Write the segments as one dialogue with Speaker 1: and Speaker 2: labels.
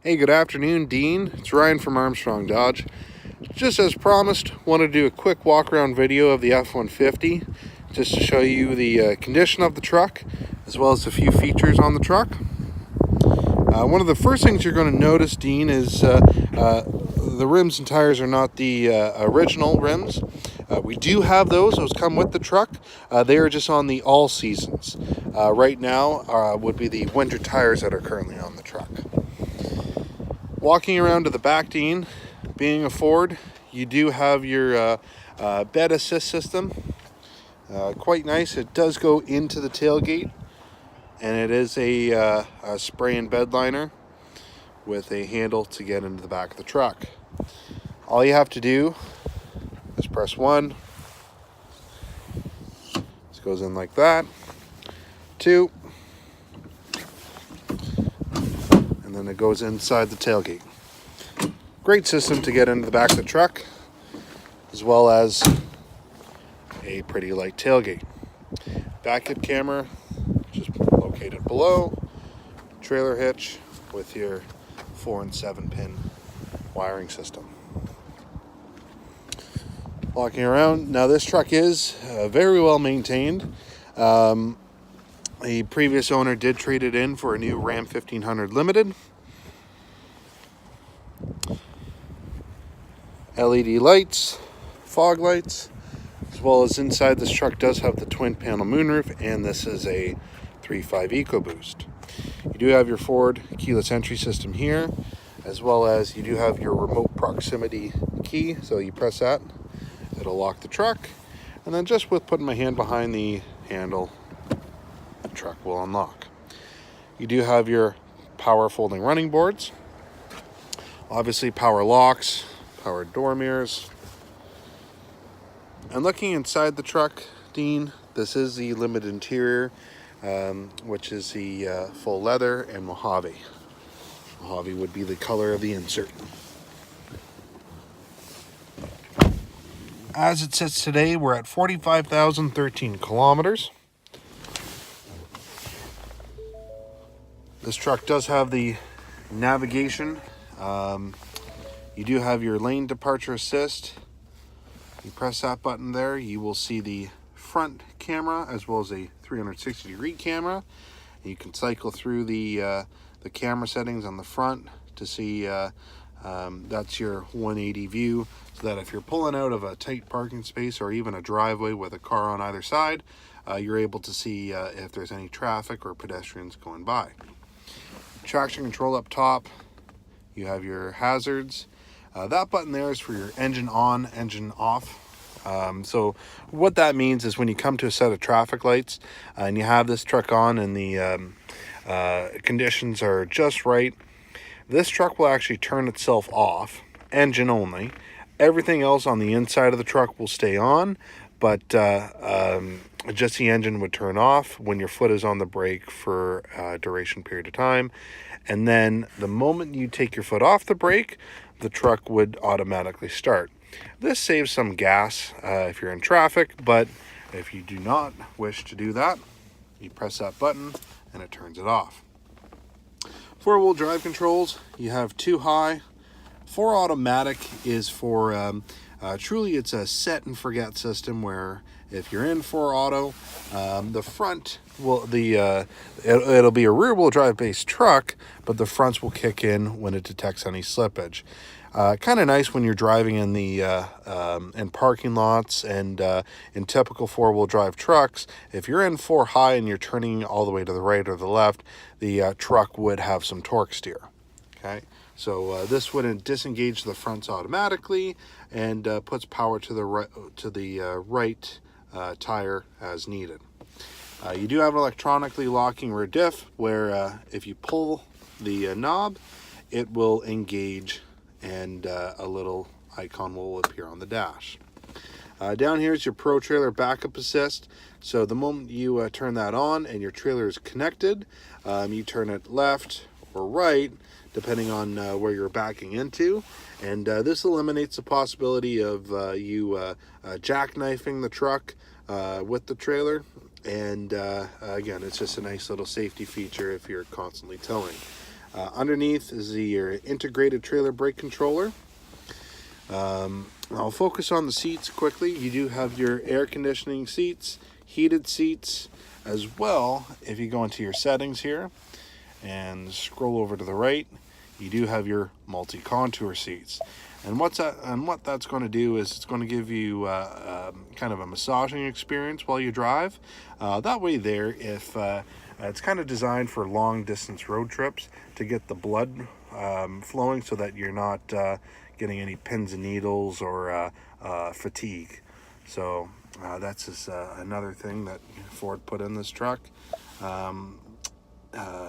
Speaker 1: Hey, good afternoon, Dean. It's Ryan from Armstrong Dodge. Just as promised, wanted to do a quick walk around video of the F-150 just to show you the condition of the truck as well as a few features on the truck. One of the first things you're going to notice, Dean, is the rims and tires are not the original rims. We do have those. Those come with the truck. They are just on the all seasons. Right now would be the winter tires that are currently on the truck. Walking around to the back, Dean, being a Ford, you do have your bed assist system. Quite nice. It does go into the tailgate, and it is a spray and bed liner with a handle to get into the back of the truck. All you have to do is press 1. This goes in like that. 2. And then it goes inside the tailgate. Great system to get into the back of the truck, as well as a pretty light tailgate. Backup camera just located below. Trailer hitch with your 4 and 7 pin wiring system. Walking around, now this truck is very well maintained. The previous owner did trade it in for a new Ram 1500 Limited. LED lights, fog lights, as well as inside this truck does have the twin panel moonroof, and this is a 3.5 EcoBoost. You do have your Ford keyless entry system here, as well as you do have your remote proximity key. So you press that, it'll lock the truck, and then just with putting my hand behind the handle, the truck will unlock. You do have your power folding running boards, obviously power locks, power door mirrors. And looking inside the truck, Dean, this is the limited interior, which is the full leather and Mojave. Mojave would be the color of the insert. As it sits today, we're at 45,013 kilometers. This truck does have the navigation. You do have your lane departure assist. You press that button there, you will see the front camera as well as a 360-degree camera. You can cycle through the camera settings on the front to see that's your 180 view, so that if you're pulling out of a tight parking space or even a driveway with a car on either side, you're able to see if there's any traffic or pedestrians going by. Traction control up top. You have your hazards. That button there is for your engine on, engine off. So what that means is when you come to a set of traffic lights and you have this truck on and the conditions are just right, this truck will actually turn itself off, engine only. Everything else on the inside of the truck will stay on, but just the engine would turn off when your foot is on the brake for a duration period of time. And then the moment you take your foot off the brake, the truck would automatically start. This saves some gas if you're in traffic, but if you do not wish to do that, you press that button and it turns it off. 4-wheel drive controls, you have 2 high. 4 automatic is for truly it's a set and forget system, where if you're in 4 auto, the front will it'll be a rear wheel drive based truck, but the fronts will kick in when it detects any slippage. Kind of nice when you're driving in the in parking lots and in typical 4-wheel drive trucks. If you're in 4 high and you're turning all the way to the right or the left, the truck would have some torque steer. Okay, so this wouldn't disengage the fronts automatically and puts power to the right tire as needed. You do have an electronically locking rear diff, where if you pull the knob, it will engage and a little icon will appear on the dash. Down here is your Pro Trailer Backup Assist. So the moment you turn that on and your trailer is connected, you turn it left or right, depending on where you're backing into. And this eliminates the possibility of you jackknifing the truck with the trailer. And again, it's just a nice little safety feature if you're constantly towing. Underneath is your integrated trailer brake controller. I'll focus on the seats quickly. You do have your air conditioning seats, heated seats as well. If you go into your settings here and scroll over to the right, you do have your multi-contour seats. And what that's going to do is it's going to give you kind of a massaging experience while you drive. That way there, if it's kind of designed for long distance road trips to get the blood flowing so that you're not getting any pins and needles or fatigue. So that's just another thing that Ford put in this truck.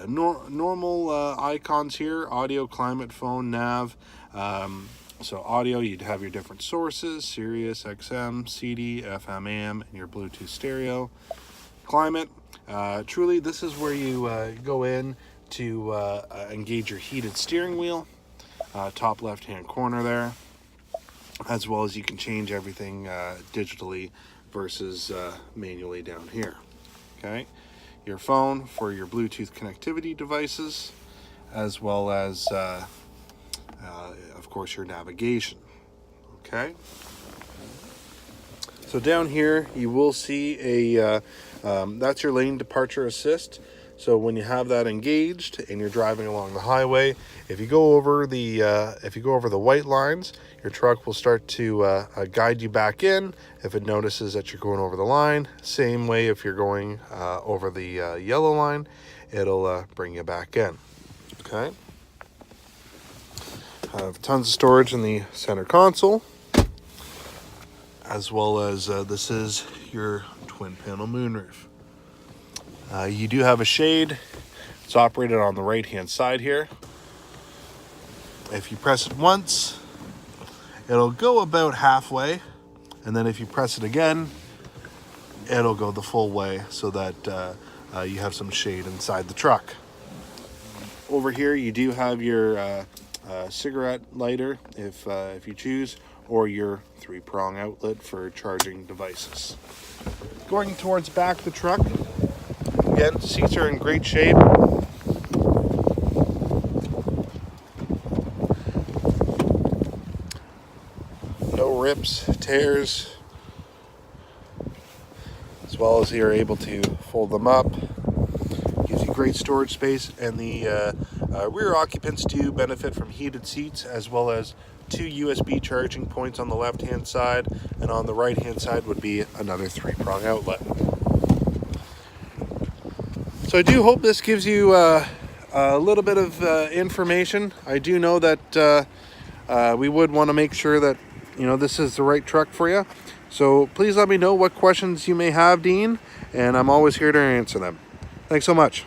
Speaker 1: Normal icons here: audio, climate, phone, nav. So audio, you'd have your different sources: Sirius, XM, CD, FM, AM, and your Bluetooth stereo. Climate, truly this is where you go in to engage your heated steering wheel. Top left hand corner there, as well as you can change everything digitally versus manually down here. Okay, your phone for your Bluetooth connectivity devices, as well as of course your navigation. Okay, so down here you will see a that's your lane departure assist. So when you have that engaged and you're driving along the highway, if you go over the white lines, your truck will start to guide you back in if it notices that you're going over the line. Same way if you're going over the yellow line, it'll bring you back in. Okay. Have tons of storage in the center console, as well as this is your twin panel moonroof. You do have a shade. It's operated on the right hand side here. If you press it once, it'll go about halfway, and then if you press it again, it'll go the full way, so that you have some shade inside the truck. Over here you do have your cigarette lighter if you choose, or your 3-prong outlet for charging devices. Going towards back of the truck, again, seats are in great shape. No rips, tears, as well as you're able to fold them up. Gives you great storage space, and the rear occupants do benefit from heated seats, as well as 2 USB charging points on the left hand side, and on the right hand side would be another 3-prong outlet. So I do hope this gives you a little bit of information. I do know that we would want to make sure that this is the right truck for you. So please let me know what questions you may have, Dean, and I'm always here to answer them. Thanks so much.